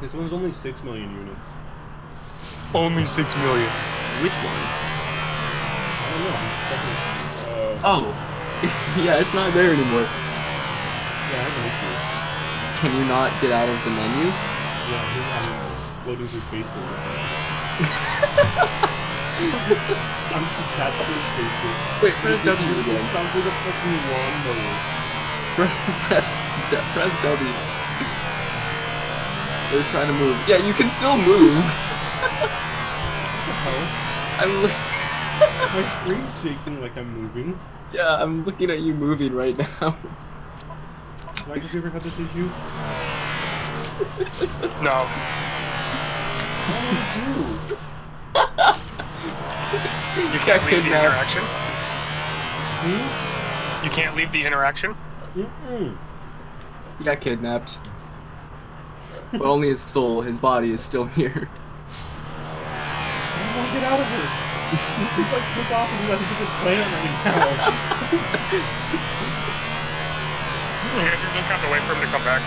This one's only 6 million units. Only 6 million. Which one? I don't know, I'm stuck in this. Oh. Yeah, it's not there anymore. Yeah, I have an issue. Can you not get out of the menu? Yeah, I'm floating through space now. I'm just attached to a spaceship. Wait, press W again. Stop with a fucking lawnmower. Press W. They're trying to move. Yeah, you can still move. What the hell? My screen's shaking like I'm moving. Yeah, I'm looking at you moving right now. Mike, have you ever had this issue? No. Oh, You can't leave the interaction? Hmm? You can't leave the interaction? Mm-mm. He got kidnapped. But only his soul, his body is still here. I want to get out of it. Just like take off and you have to take a plan right now. You just have to wait for him to come back.